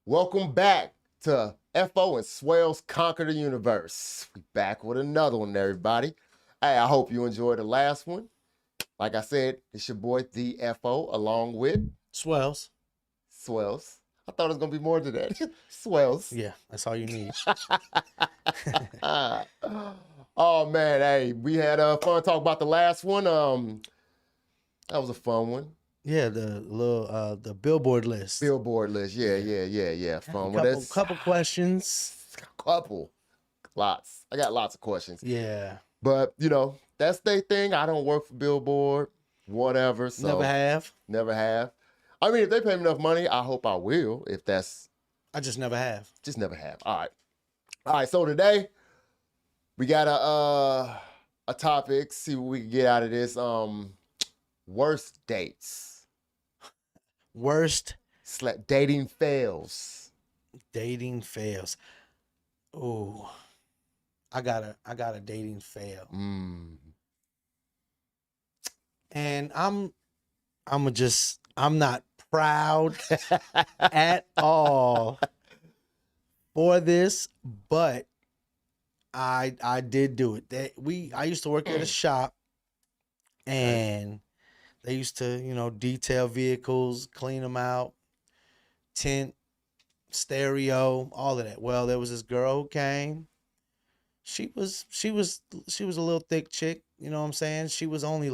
Welcome back to FO and Swellz Conquer the Universe. We back with another one, everybody. Hey, I hope you enjoyed the last one. Like I said, it's your boy, the FO, along with Swellz. Swellz. I thought it was going to be more to that. Swellz. Yeah, that's all you need. Oh, man. Hey, we had a fun talk about the last one. That was a fun one. Yeah, the little the billboard list. Billboard list. Yeah. Fun one. Couple questions. Lots. I got lots of questions. Yeah. But, you know, that's their thing. I don't work for Billboard, whatever. So Never have. I mean, if they pay me enough money, I hope I will. If that's... I just never have. Just never have. All right. So today, we got a topic. See what we can get out of this. Worst dates. Worst dating fails. Dating fails. Oh, I got a dating fail. And I'm not proud at all for this, but I did do it. I used to work at a shop, and they used to, detail vehicles, clean them out, tint, stereo, all of that. Well, there was this girl who came. She was a little thick chick, you know what I'm saying? She was only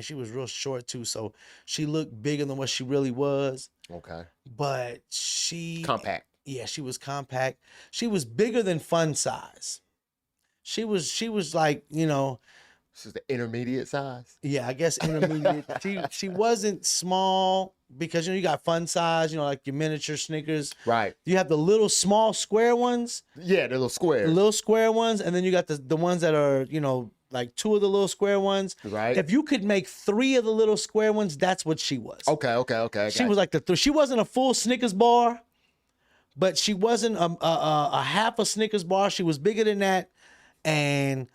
she was real short too, so she looked bigger than what she really was. Okay. But she compact. Yeah, she was compact. She was bigger than fun size. She was like, She's the intermediate size. Yeah, I guess intermediate. she wasn't small because you got fun size, like your miniature Snickers. Right. You have the little small square ones. Yeah, the little squares. The little square ones, and then you got the ones that are, like two of the little square ones. Right. If you could make three of the little square ones, that's what she was. Okay. She was like she wasn't a full Snickers bar, but she wasn't a half a Snickers bar. She was bigger than that, and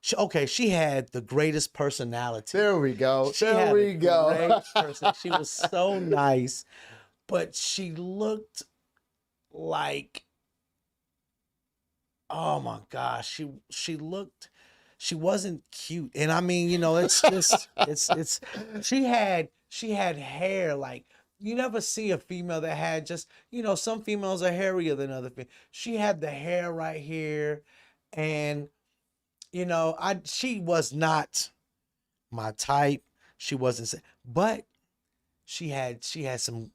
she had the greatest personality. There we go. She was so nice, but she looked like, oh my gosh, she wasn't cute. And I mean, it's just she had hair like, you never see a female that had just, some females are hairier than other females. She had the hair right here, and she was not my type. She wasn't, but she had some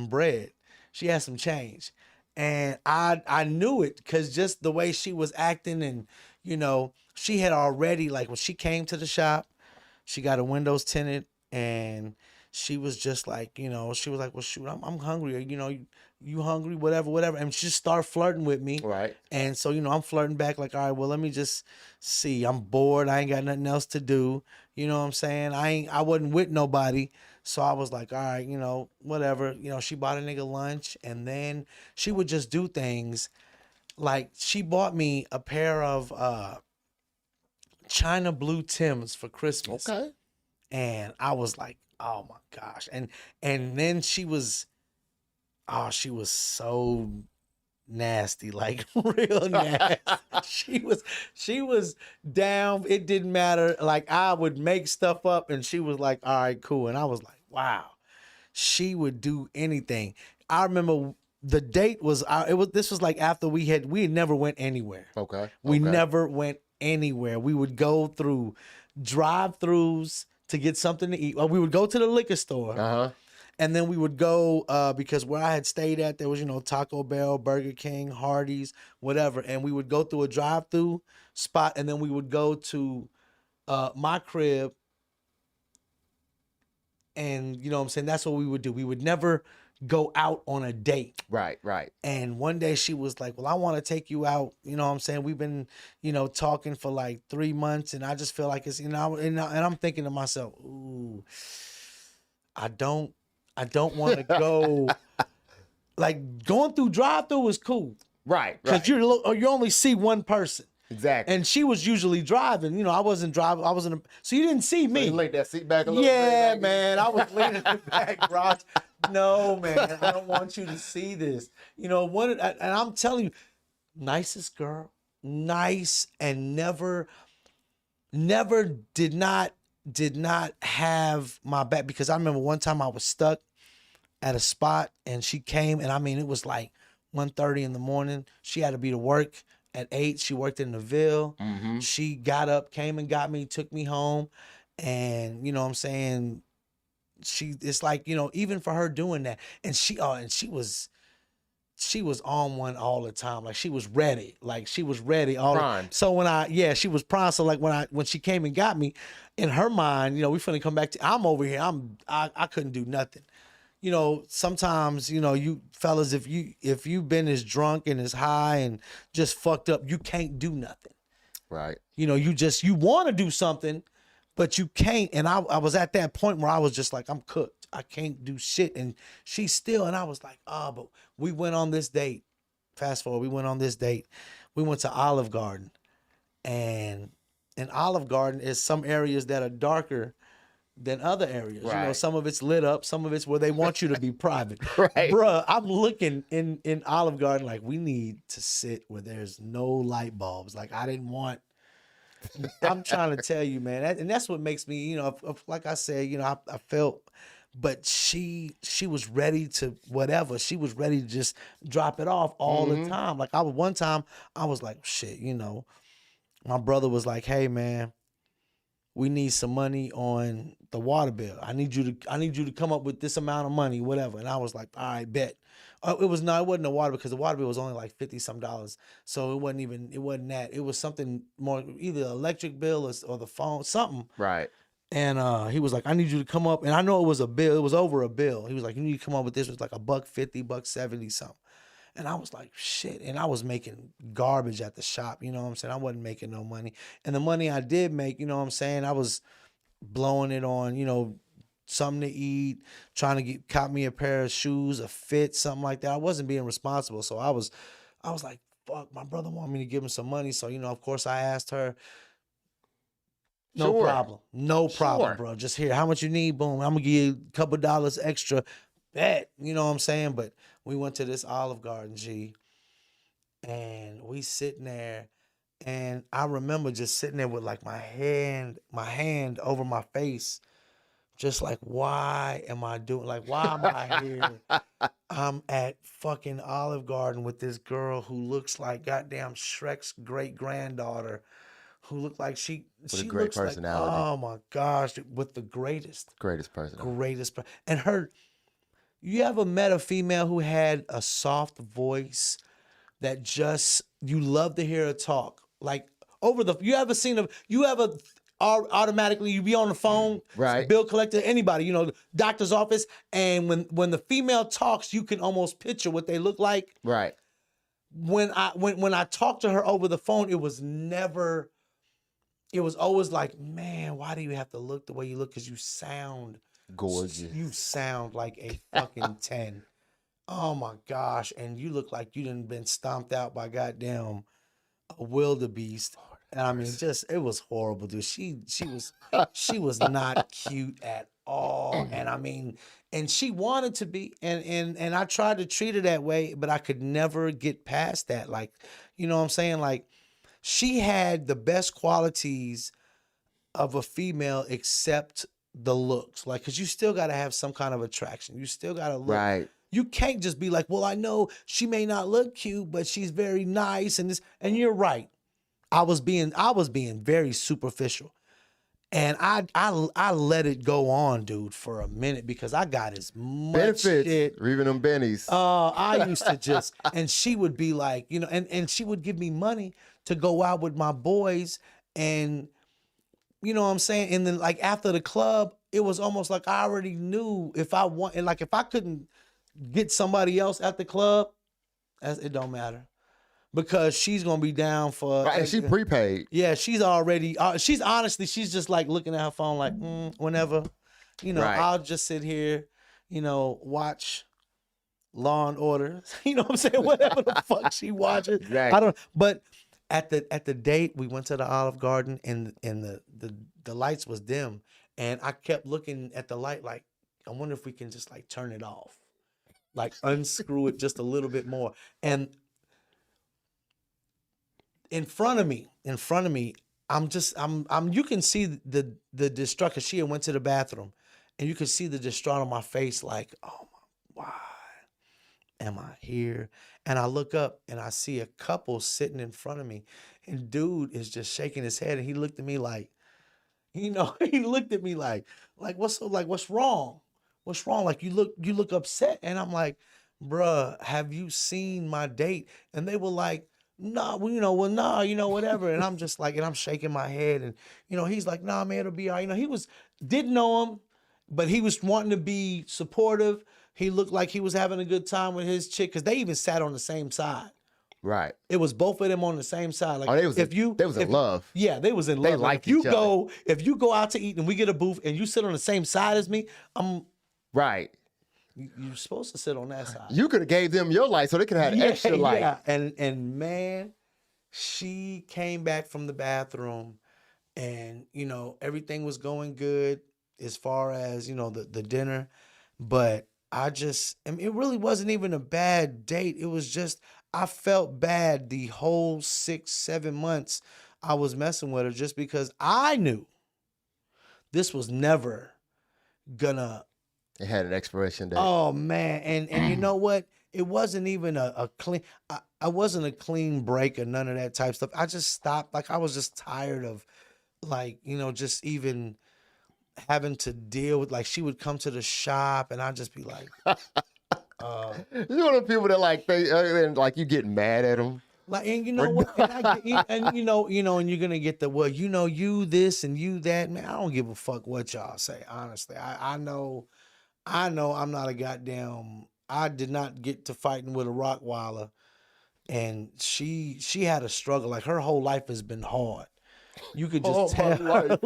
bread. She had some change, and I knew it because just the way she was acting, and she had already, like, when she came to the shop, she got her windows tinted, and she was just like, she was like, well, shoot, I'm hungry. You hungry? Whatever. And she just started flirting with me. Right. And so, I'm flirting back like, all right, well, let me just see. I'm bored. I ain't got nothing else to do. You know what I'm saying? I wasn't with nobody. So I was like, all right, whatever. She bought a nigga lunch, and then she would just do things. Like, she bought me a pair of China blue Timbs for Christmas. Okay. And I was like, oh my gosh. And then she was so nasty, like real nasty. She was down. It didn't matter. Like, I would make stuff up, and she was like, all right, cool. And I was like, wow, she would do anything. I remember the date was, this was like after we had never went anywhere. Okay. We never went anywhere. We would go through drive-throughs to get something to eat. Well, we would go to the liquor store. Uh-huh. And then we would go, because where I had stayed at, there was, Taco Bell, Burger King, Hardee's, whatever. And we would go through a drive-through spot, and then we would go to my crib. And, you know what I'm saying? That's what we would do. We would never go out on a date. Right. And one day she was like, well, I want to take you out. You know what I'm saying? We've been, talking for like 3 months, and I just feel like it's, and I'm thinking to myself, ooh, I don't want to go. Like, going through drive-through is cool. Right. Because you only see one person. Exactly. And she was usually driving. I wasn't driving. So you didn't see me. So you laid that seat back a little bit. Yeah, man. I was leaning in the back, bro. No, man, I don't want you to see this. You know, and I'm telling you, nicest girl, nice, and never did not have my back, because I remember one time I was stuck at a spot and she came, and I mean it was like 1:30 in the morning. She had to be to work at 8. She worked in the Ville. She got up, came and got me, took me home, and you know what I'm saying, it's like, you know, even for her doing that, and she was on one all the time. Like she was ready. Like she was ready all Prime. So she was prime. So like when she came and got me, in her mind, you know, we finna come back to, I'm over here. I couldn't do nothing. You know, sometimes, you know, you fellas, if you've been as drunk and as high and just fucked up, you can't do nothing. Right. You know, you want to do something, but you can't. And I was at that point where I was just like, I'm cooked. I can't do shit. And she's still, and I was like, oh, but we went on this date. Fast forward, we went on this date. We went to Olive Garden. And in Olive Garden is some areas that are darker than other areas. Right. You know, some of it's lit up, some of it's where they want you to be private. Right. Bruh, I'm looking in Olive Garden like, we need to sit where there's no light bulbs. Like I didn't want, I'm trying to tell you, man, and that's what makes me, you know, like I said, you know, I felt, but she was ready to whatever. She was ready to just drop it off all the time. Like one time I was like, shit, you know, my brother was like, hey man, we need some money on the water bill. I need you to come up with this amount of money, whatever. And I was like, all right, bet. It wasn't the water, because the water bill was only like $50 some. So it wasn't that. It was something more, either electric bill or the phone, something. Right. And he was like, I need you to come up. And I know it was a bill. It was over a bill. He was like, you need to come up with this. It was like $1.50, $1.70 something. And I was like, shit. And I was making garbage at the shop. You know what I'm saying? I wasn't making no money. And the money I did make, you know what I'm saying, I was blowing it on, you know, something to eat, trying to cop me a pair of shoes, a fit, something like that. I wasn't being responsible. So I was like, fuck, my brother wanted me to give him some money. So, you know, of course I asked her. No Sure. problem. No problem, bro. Just here. How much you need? Boom. I'm gonna give you a couple dollars extra. Bet. You know what I'm saying? But we went to this Olive Garden, G, and we sitting there, and I remember just sitting there with like my hand over my face, just like, why am I doing, like, why am I here? I'm at fucking Olive Garden with this girl who looks like goddamn Shrek's great granddaughter, who looked like she a great looks personality. Like, oh my gosh, with the greatest Personality. and her. You ever met a female who had a soft voice that just, you love to hear her talk? Like you ever seen automatically you be on the phone, right? Bill collector, anybody, you know, doctor's office, and when the female talks, you can almost picture what they look like. Right. When I talked to her over the phone, it was always like, man, why do you have to look the way you look? Because you sound gorgeous. You sound like a fucking 10. Oh my gosh. And you look like you done been stomped out by goddamn a wildebeest. And I mean, it was horrible, dude. She was not cute at all. And I mean, and she wanted to be, and I tried to treat her that way, but I could never get past that. Like, you know what I'm saying? Like, she had the best qualities of a female except the looks. Like, cause you still gotta have some kind of attraction. You still gotta look. Right. You can't just be like, well, I know she may not look cute, but she's very nice and this. And you're right. I was being very superficial. And I let it go on, dude, for a minute, because I got as much benefits, shit. Even them bennies. I used to just, and she would be like, you know, and she would give me money to go out with my boys, and you know what I'm saying? And then like after the club, it was almost like I already knew if I want, and like if I couldn't get somebody else at the club, it don't matter. Because she's gonna be down for. Right, and she prepaid. Yeah, she's already. She's just like looking at her phone, like whenever, you know, right. I'll just sit here, you know, watch Law and Order. You know what I'm saying? Whatever the fuck she watches. Right. I don't. But at the date, we went to the Olive Garden, and the lights was dim, and I kept looking at the light like, I wonder if we can just like turn it off, like unscrew it just a little bit more. And in front of me, I'm you can see the distraught, 'cause she had went to the bathroom, and you can see the distraught on my face, like, oh my, why am I here? And I look up and I see a couple sitting in front of me, and dude is just shaking his head, and he looked at me like, he looked at me like what's wrong? What's wrong? Like you look upset. And I'm like, bruh, have you seen my date? And they were like, nah, well, nah, whatever. And I'm just like, and I'm shaking my head. And he's like, nah, man, it'll be all right. He didn't know him, but he was wanting to be supportive. He looked like he was having a good time with his chick, because they even sat on the same side. Right. It was both of them on the same side. Like, they was in love. Yeah, they was in love. They Like, liked each other. If you go out to eat and we get a booth and you sit on the same side as me, right. You're supposed to sit on that side. You could have gave them your light so they could have had extra light. Yeah, and man, she came back from the bathroom, and everything was going good as far as the dinner, but it really wasn't even a bad date. It was just, I felt bad the whole 6-7 months I was messing with her, just because I knew this was never gonna. It had an expiration date. Oh man, and you know what? It wasn't even a clean. I wasn't a clean break or none of that type stuff. I just stopped. Like, I was just tired of, like, just even having to deal with, like, she would come to the shop and I'd just be like, You're one of the people that and like you get mad at them. like, and you know what? And you're gonna get the, well, you this and you that. Man, I don't give a fuck what y'all say. Honestly, I know I'm not a goddamn. I did not get to fighting with a Rottweiler, and she had a struggle. Like, her whole life has been hard. You could just tell her life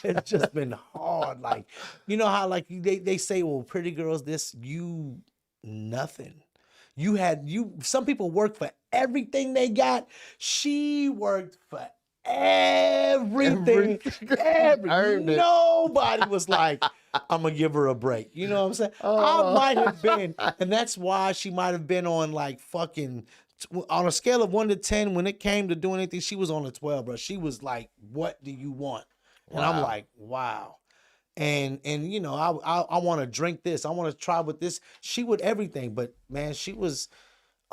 it's just been hard. Like, you know how, like, they say, well, pretty girls, this, you nothing. Some people work for everything they got. She worked for everything. Nobody was like, I'm gonna give her a break. You know what I'm saying? I might have been, and that's why she might have been on, like, fucking, on a scale of 1 to 10, when it came to doing anything, she was on a 12, bro. She was like, what do you want? And I'm like, wow. And I want to drink this. I want to try with this. She would everything, but man, she was,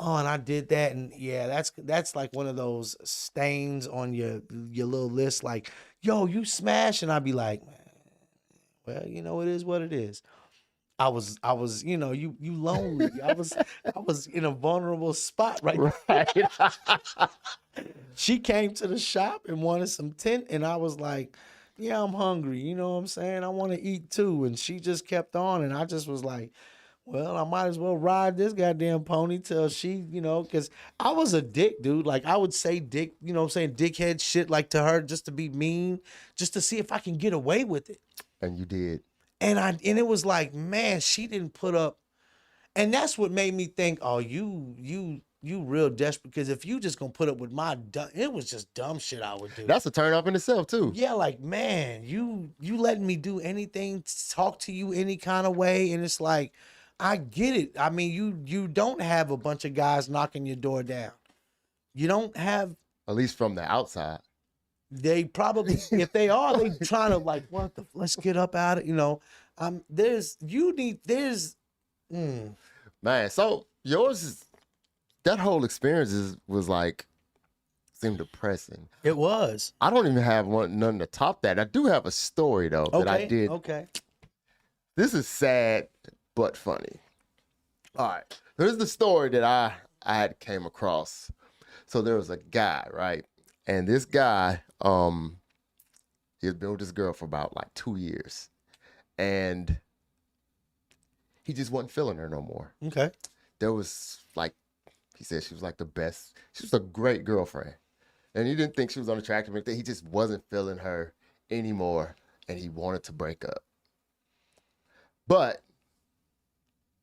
and I did that. And yeah, that's like one of those stains on your little list. Like, yo, you smash. And I'd be like, man, well, it is what it is. I was, you lonely. I was in a vulnerable spot right now. She came to the shop and wanted some tint, and I was like, yeah, I'm hungry. You know what I'm saying? I want to eat too. And she just kept on, and I just was like, well, I might as well ride this goddamn pony till she, because I was a dick, dude. Like, I would say dick, dickhead shit, like, to her, just to be mean, just to see if I can get away with it. And you did. And it was like, man, she didn't put up, and that's what made me think, oh, you real desperate, because if you just gonna put up with my it was just dumb shit I would do. That's a turn up in itself too. Yeah, like, man, you letting me do anything, talk to you any kind of way, and it's like, I get it. I mean, you don't have a bunch of guys knocking your door down. You don't have, at least from the outside. They probably, if they are, they trying to, like, let's get up out of Man, so yours is, that whole experience was like, seemed depressing. It was. I don't even have nothing to top that. I do have a story though that I did. Okay. This is sad but funny. All right. Here's the story that I had came across. So there was a guy, right? And this guy, he had been with this girl for about like 2 years. And he just wasn't feeling her no more. Okay. There was, like, he said she was like the best. She was a great girlfriend. And he didn't think she was unattractive or anything. He just wasn't feeling her anymore. And he wanted to break up. But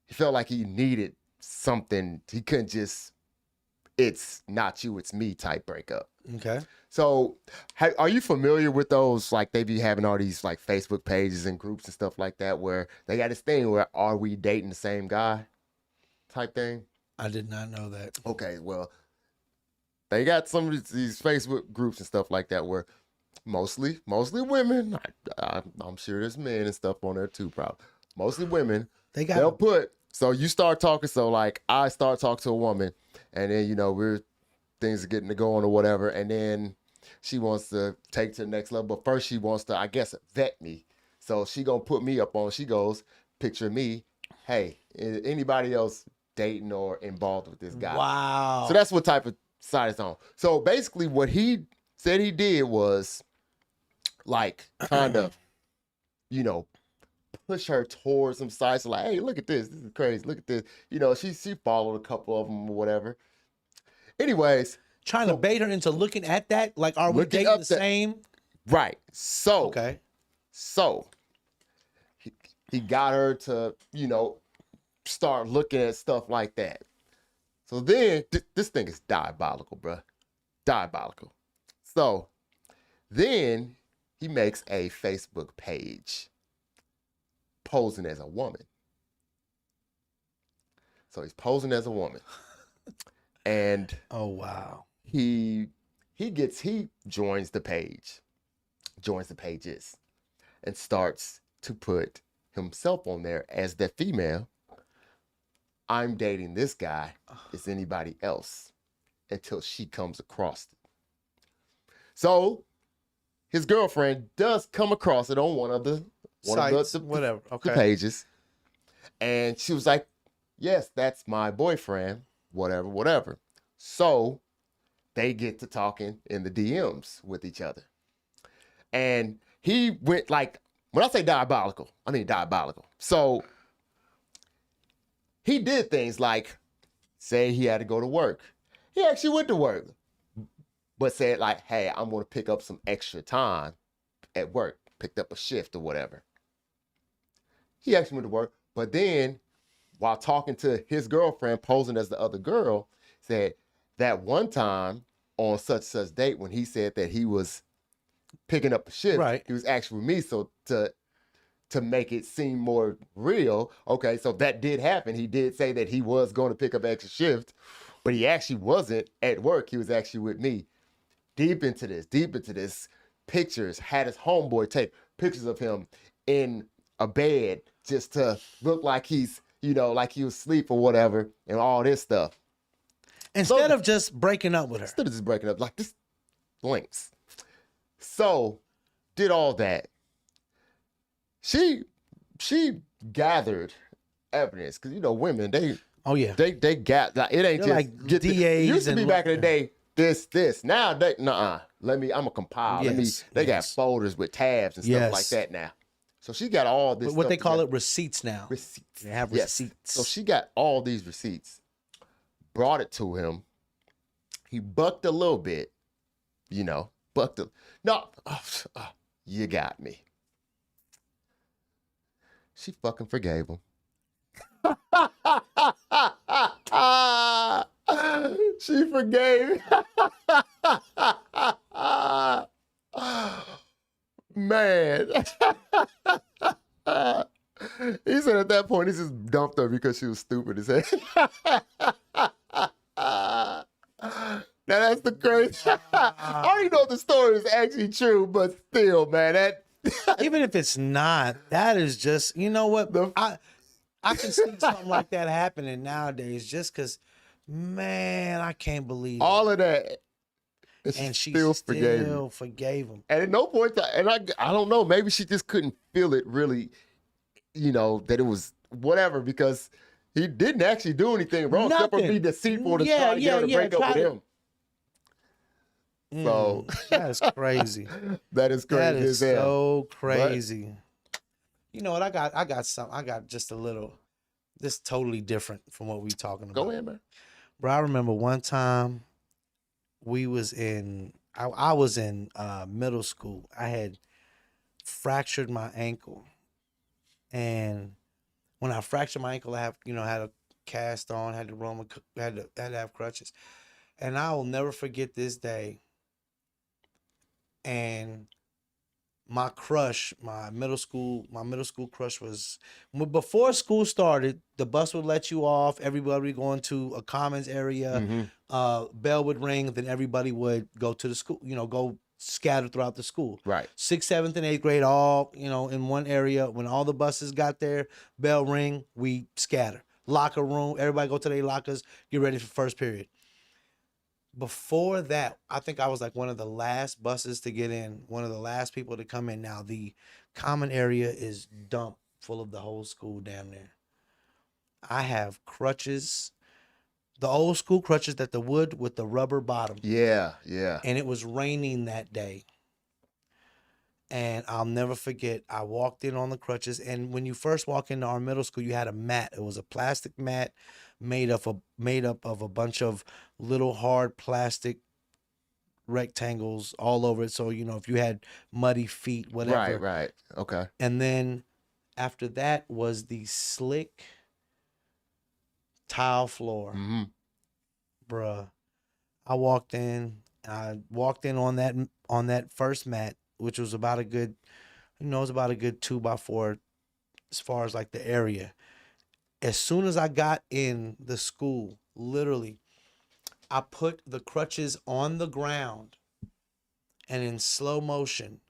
he felt like he needed something. He couldn't just, it's not you, it's me type breakup. Okay. So, are you familiar with those? Like, they be having all these like Facebook pages and groups and stuff like that, where they got this thing where are we dating the same guy type thing? I did not know that. Okay, well, they got some of these Facebook groups and stuff like that where mostly women. I'm sure there's men and stuff on there too, probably. Mostly women. They got They'll put, so you start talking. So like I start talking to a woman, and then things are getting to going or whatever, and then she wants to take to the next level. But first she wants to, I guess, vet me. So she gonna put me up on. She goes, picture me. Hey, anybody else dating or involved with this guy? Wow. So that's what type of side it's on. So basically, what he said he did was like kind of, push her towards some sites. Like, hey, look at this. This is crazy. Look at this. She followed a couple of them or whatever. Anyways, trying to bait her into looking at that. Like, are we dating the same? Right. So okay. So he got her to, start looking at stuff like that. So then this thing is diabolical, bruh. Diabolical. So then he makes a Facebook page posing as a woman. So he's posing as a woman. And oh wow. He joins the page. Joins the pages and starts to put himself on there as the female. I'm dating this guy. Is anybody else? Until she comes across it. So his girlfriend does come across it on one of the pages. And she was like, yes, that's my boyfriend, whatever. So they get to talking in the DMs with each other. And he went like, when I say diabolical, I mean diabolical. So he did things like say he had to go to work. He actually went to work, but said like, hey, I'm going to pick up some extra time at work, picked up a shift or whatever. He actually went to work, but then while talking to his girlfriend, posing as the other girl, said that one time on such date when he said that he was picking up a shift, right. He was actually with me, so to make it seem more real, okay, so that did happen. He did say that he was going to pick up extra shift, but he actually wasn't at work. He was actually with me. Deep into this, pictures, had his homeboy take pictures of him in a bed just to look like he's, like he was asleep or whatever, and all this stuff. Instead of just breaking up with her. Instead of just breaking up, like this links. So, did all that. She gathered evidence because women they got like it ain't they're just like get DAs. It used to be back in the day. This now they I'm gonna compile. They got folders with tabs and stuff like that now. So she got all this. What they call it receipts now. Receipts. They have receipts. So she got all these receipts. Brought it to him. He bucked a little bit. Bucked a no. You got me. She fucking forgave him. She forgave. Man. He said at that point he just dumped her because she was stupid as hell. Now that's the crazy. I don't even know if the story is actually true, but still, man, that even if it's not, that is just, you know what? I can see something like that happening nowadays just because, man, I can't believe all of that. And she still forgave him. And at no point, and I don't know, maybe she just couldn't feel it really, that it was whatever, because he didn't actually do anything wrong except for be deceitful to try to get her to break up with him. So that's crazy. That is crazy. That is as hell. so crazy. But, you know what? I got just a little. This totally different from what we talking about. Go ahead, man. Bro, I remember one time we was in. I was in middle school. I had fractured my ankle, and when I fractured my ankle, I had a cast on, had to have crutches, and I will never forget this day. and my crush, my middle school crush was before school started. The bus would let you off. Everybody going to a commons area. Bell would ring. Then everybody would go to the school. Go scatter throughout the school. Right. 6th, 7th, and 8th grade, all in one area. When all the buses got there, bell ring, we scatter. Locker room. Everybody go to their lockers. Get ready for first period. Before that, I think I was like one of the last buses to get in, one of the last people to come in. Now, the common area is dumped full of the whole school damn near. I have crutches, the old school crutches that the wood with the rubber bottom. Yeah. And it was raining that day. And I'll never forget, I walked in on the crutches. And when you first walk into our middle school, you had a mat. It was a plastic mat made up of a bunch of little hard plastic rectangles all over it. So, if you had muddy feet, whatever. Right. Okay. And then after that was the slick tile floor. Bruh. I walked in on that first mat, which was about a good, it was about a good 2x4 as far as like the area. As soon as I got in the school, literally, I put the crutches on the ground, and in slow motion,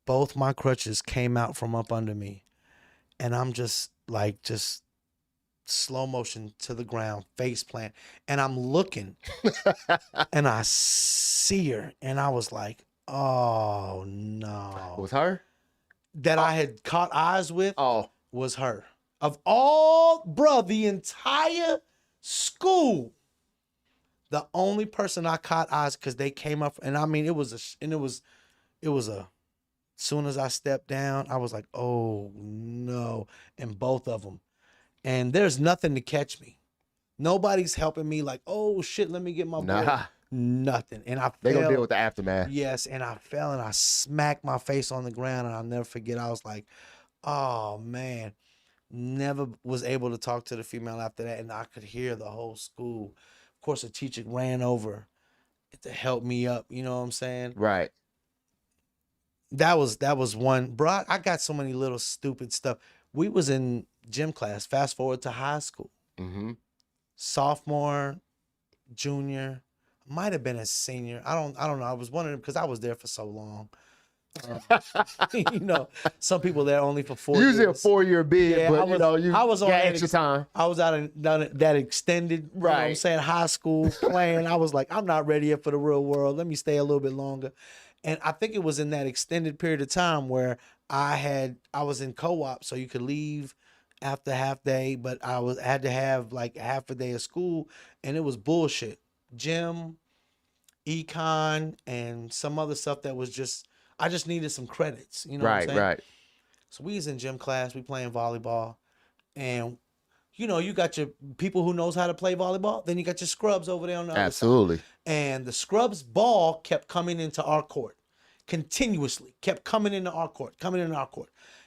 both my crutches came out from up under me. And I'm just slow motion to the ground, face plant. And I'm looking and I see her. And I was like, oh no. It was her? That I had caught eyes with was her. Of all, bruh, the entire school, the only person I caught eyes, because they came up, and I mean, it was a, soon as I stepped down, I was like, oh no. And both of them. And there's nothing to catch me. Nobody's helping me like, oh shit, let me get my boy. Nothing. And they gonna deal with the aftermath. Yes, and I fell and I smacked my face on the ground, and I'll never forget. I was like, oh man. Never was able to talk to the female after that, and I could hear the whole school. Of course, a teacher ran over to help me up. You know what I'm saying? Right. That was one. Bro, I got so many little stupid stuff. We was in gym class. Fast forward to high school. Sophomore, junior, might have been a senior. I don't know. I was wondering because I was there for so long. Some people there only for 4 years. Usually a 4-year bid, yeah, but I was on extra time. I was out of that extended, right. You know what I'm saying, high school playing. I was like, I'm not ready yet for the real world. Let me stay a little bit longer. And I think it was in that extended period of time where I was in co-op, so you could leave after half day, but I had to have like half a day of school, and it was bullshit. Gym, econ, and some other stuff that was just, I just needed some credits, you know what I'm saying? Right. So we was in gym class, we playing volleyball, and you got your people who knows how to play volleyball, then you got your scrubs over there on the other side. And the scrubs ball kept coming into our court, continuously, kept coming into our court.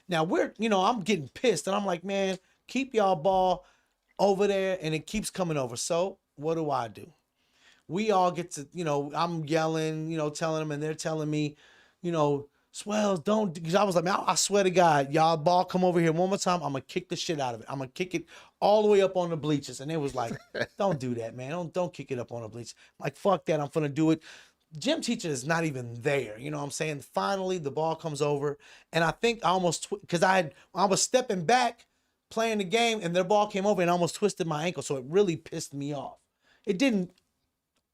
Now I'm getting pissed, and I'm like, man, keep y'all ball over there, and it keeps coming over. So what do? We all get to, I'm yelling, telling them, and they're telling me, Swellz, don't, because I was like, man, I swear to God, y'all ball come over here one more time, I'm gonna kick the shit out of it. I'm gonna kick it all the way up on the bleachers. And it was like, don't do that, man. Don't kick it up on the bleachers. I'm like, fuck that, I'm gonna do it. Gym teacher is not even there. You know what I'm saying? Finally, the ball comes over, and I think I almost, because I was stepping back playing the game, and their ball came over and almost twisted my ankle, so it really pissed me off. It didn't,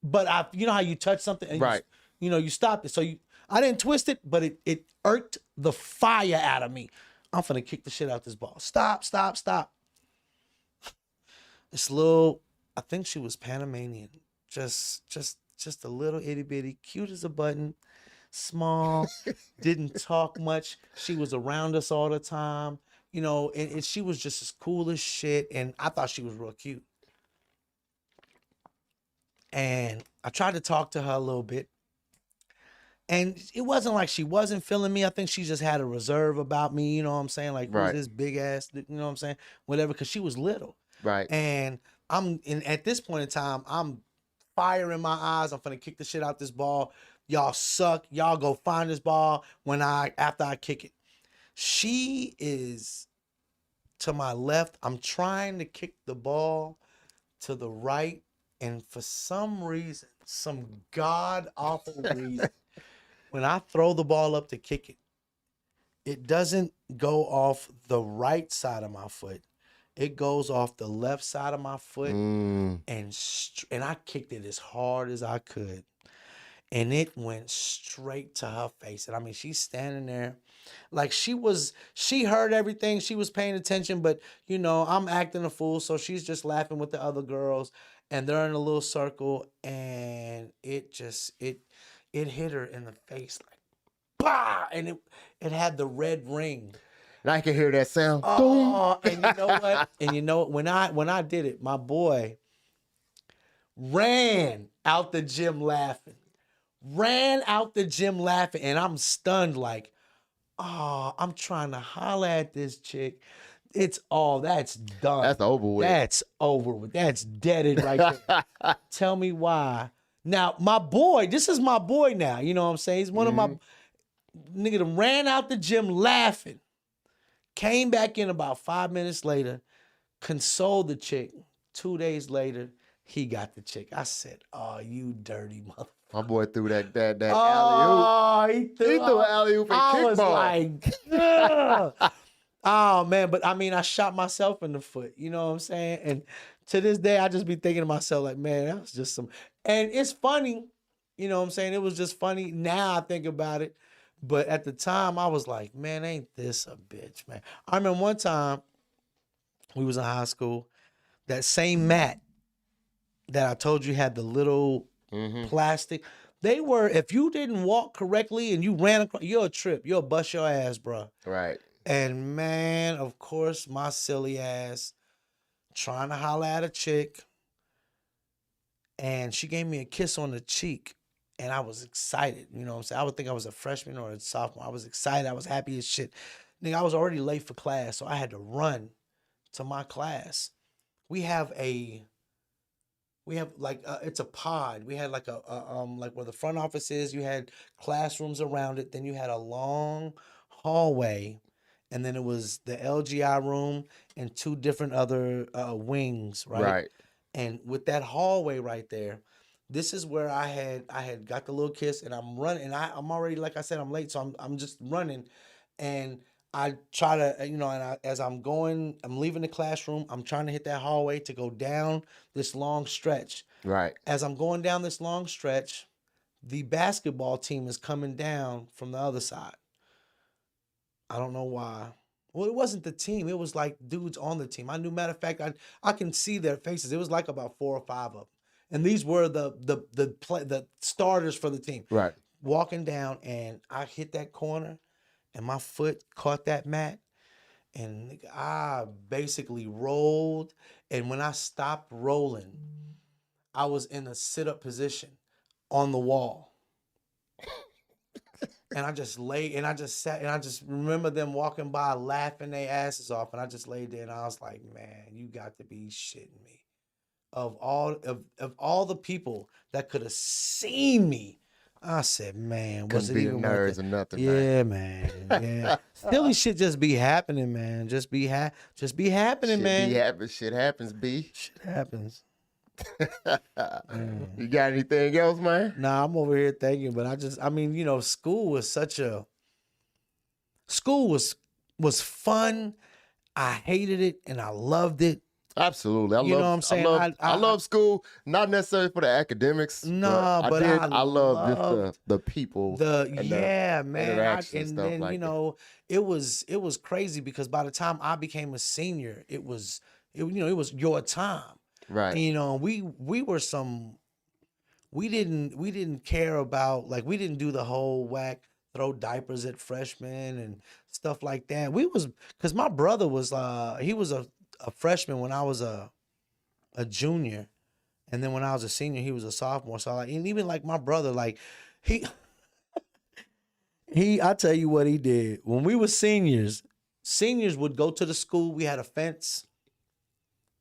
but you know how you touch something and right. you stopped it. So I didn't twist it, but it irked the fire out of me. I'm finna kick the shit out this ball. Stop. This little, I think she was Panamanian. Just a little itty bitty, cute as a button, small, didn't talk much. She was around us all the time, and she was just as cool as shit. And I thought she was real cute. And I tried to talk to her a little bit. And it wasn't like she wasn't feeling me. I think she just had a reserve about me, you know what I'm saying? Like, who's this big ass, you know what I'm saying? Whatever, because she was little. Right. And at this point in time, I'm fire in my eyes. I'm finna kick the shit out this ball. Y'all suck. Y'all go find this ball after I kick it. She is to my left. I'm trying to kick the ball to the right. And for some reason, some god awful reason, when I throw the ball up to kick it, it doesn't go off the right side of my foot. It goes off the left side of my foot, and I kicked it as hard as I could, and it went straight to her face. And I mean, she's standing there, like she heard everything. She was paying attention, but you know, I'm acting a fool, so she's just laughing with the other girls, and they're in a little circle, and it hit her in the face like, bah, and it had the red ring. And I can hear that sound. Oh, and you know what? And you know, when I did it, my boy ran out the gym laughing. And I'm stunned like, oh, I'm trying to holler at this chick. That's done. That's over with. That's over with. That's deaded right there. Tell me why. Now, my boy, this is my boy now. You know what I'm saying? He's one of my nigga that ran out the gym laughing. Came back in about 5 minutes later, consoled the chick. 2 days later, he got the chick. I said, "Oh, you dirty mother." My boy threw that alley-oop. Oh, he threw an alley-oop and I was kickball. like, oh man, but I mean, I shot myself in the foot. You know what I'm saying? And to this day, I just be thinking to myself, like, man, that was just some. And it's funny, you know what I'm saying? It was just funny. Now I think about it. But at the time, I was like, man, ain't this a bitch, man? I remember one time we was in high school, that same mat that I told you had the little plastic. They were, if you didn't walk correctly and you ran across, you're a trip. You'll bust your ass, bro. Right. And man, of course, my silly ass trying to holler at a chick. And she gave me a kiss on the cheek. And I was excited, you know what I'm saying? I would think I was a freshman or a sophomore. I was excited. I was happy as shit. Nigga, I was already late for class, so I had to run to my class. We have like it's a pod. We had like like where the front office is. You had classrooms around it. Then you had a long hallway, and then it was the LGI room and two different other wings, right? Right. And with that hallway right there, this is where I had got the little kiss, and I'm running, and I'm already, like I said, I'm late, so I'm just running, and I try to, you know, and as I'm leaving the classroom, I'm trying to hit that hallway to go down this long stretch. Right. As I'm going down this long stretch, the basketball team is coming down from the other side. I don't know why. Well, it wasn't the team. It was like dudes on the team. I knew, matter of fact, I can see their faces. It was like about 4 or 5 of them. And these were the starters for the team. Right. Walking down, and I hit that corner, and my foot caught that mat, and I basically rolled. And when I stopped rolling, I was in a sit-up position on the wall. And I just lay, and I just sat, and I just remember them walking by laughing their asses off, and I just laid there, and I was like, man, you got to be shitting me. Of all the people that could have seen me, I said, man, was it even worth it? Or nothing. Yeah, man. Yeah. Silly shit just be happening, man. Just be happening, man. Shit happens, B. Shit happens. You got anything else, man? Nah, I'm over here thinking, but I mean, you know, school was fun. I hated it and I loved it. Absolutely. You know what I'm saying? I love school, not necessarily for the academics. No, but I love just the people. Man. Interactions and stuff then like you know, it was crazy because by the time I became a senior, it was your time. Right. And, you know, we didn't care about, like, we didn't do the whole whack throw diapers at freshmen and stuff like that. Because my brother was he was a freshman when I was a junior, and then when I was a senior, he was a sophomore. So like, and even like my brother, like he I tell you what he did when we were seniors. Seniors would go to the school. We had a fence.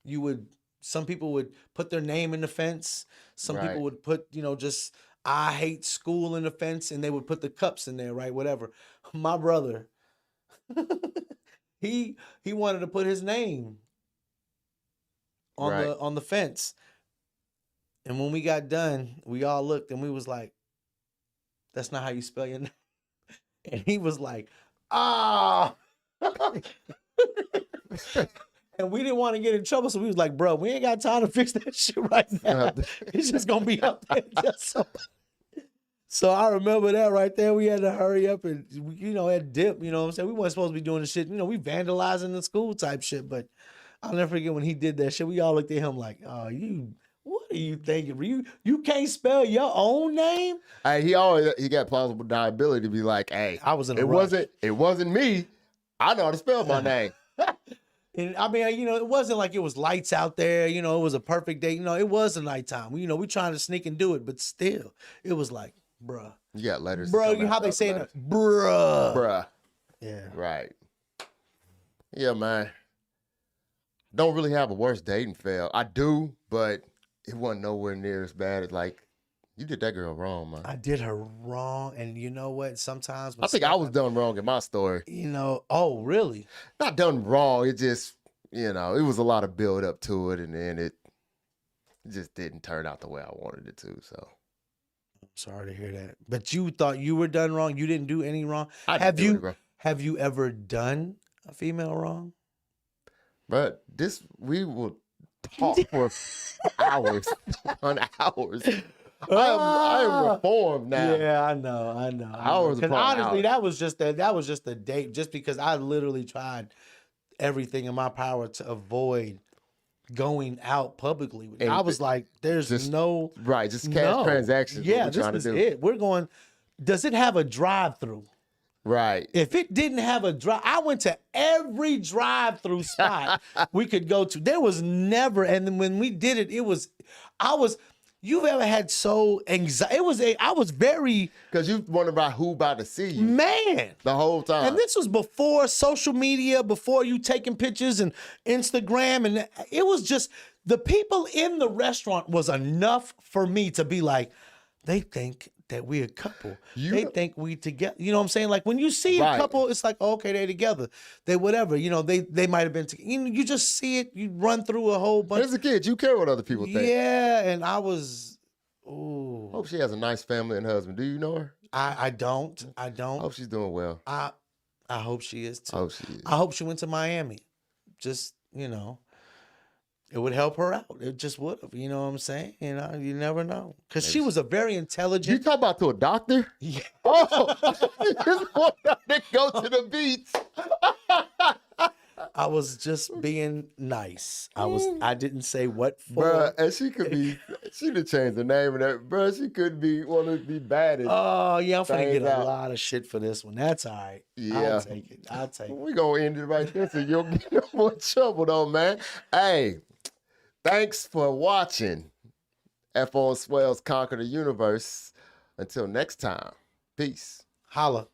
You would some people would put their name in the fence. Some Right. people would put, just I hate school in the fence, and they would put the cups in there, right? Whatever. My brother, he wanted to put his name on Right. the fence. And when we got done, we all looked and we was like, that's not how you spell your name. And he was like, ah. And we didn't want to get in trouble, so we was like, bro, we ain't got time to fix that shit right now. It's just gonna be up there. So I remember that right there. We had to hurry up and had dip. You know what I'm saying? We weren't supposed to be doing the shit. We vandalizing the school type shit. But I'll never forget when he did that shit. We all looked at him like, oh, what are you thinking? You can't spell your own name? Hey, he got plausible deniability to be like, hey, I was in a rush. It wasn't me. I know how to spell my name. And I mean, it wasn't like it was lights out there. It was a perfect day. It was a nighttime. We trying to sneak and do it, but still, it was like, bruh. You got letters. Bro, how they saying it? Bruh. Bruh. Yeah. Right. Yeah, man. Don't really have a worst dating fail. I do, but it wasn't nowhere near as bad as you did that girl wrong, man. I did her wrong, and you know what? Sometimes I think I was done wrong in my story. Oh, really? Not done wrong. It just, it was a lot of build up to it, and then it just didn't turn out the way I wanted it to. So I'm sorry to hear that. But you thought you were done wrong. You didn't do any wrong. Have you ever done a female wrong? But we will talk for hours on hours. I am reformed now. Yeah, I know. Because honestly, that was just a date. Just because I literally tried everything in my power to avoid going out publicly. And I was like, "There's just cash transactions." Yeah, this is it. We're going. Does it have a drive-through? Right. If it didn't have a drive, I went to every drive-through spot we could go to. There was never, and then when we did it, you've ever had so anxiety? I was very. Because you wonder about who about to see you. Man. The whole time. And this was before social media, before you taking pictures and Instagram. And it was just, the people in the restaurant was enough for me to be like, they think that we're a couple. They think we together. You know what I'm saying? Like when you see a couple, it's like, oh, okay, they're together. They whatever. They might have been together. You just see it. You run through a whole bunch. As a kid, you care what other people think. Yeah, and I was, ooh. Hope she has a nice family and husband. Do you know her? I don't. Hope she's doing well. I hope she is too. I hope she is. I hope she went to Miami. Just, it would help her out. It just would have. You know what I'm saying? You never know. Because she was a very intelligent. You talk about to a doctor? Yeah. Oh, you just want to go to the beach. I was just being nice. I didn't say what for. Bruh, and she'd have changed the name of that. Bruh, she could be one of the baddest. Oh, yeah, I'm finna get a lot of shit for this one. That's all right. Yeah. I'll take it. We're going to end it right there so you don't get no more trouble though, man. Hey, thanks for watching. FO and Swellz Conquer the Universe. Until next time, peace. Holla.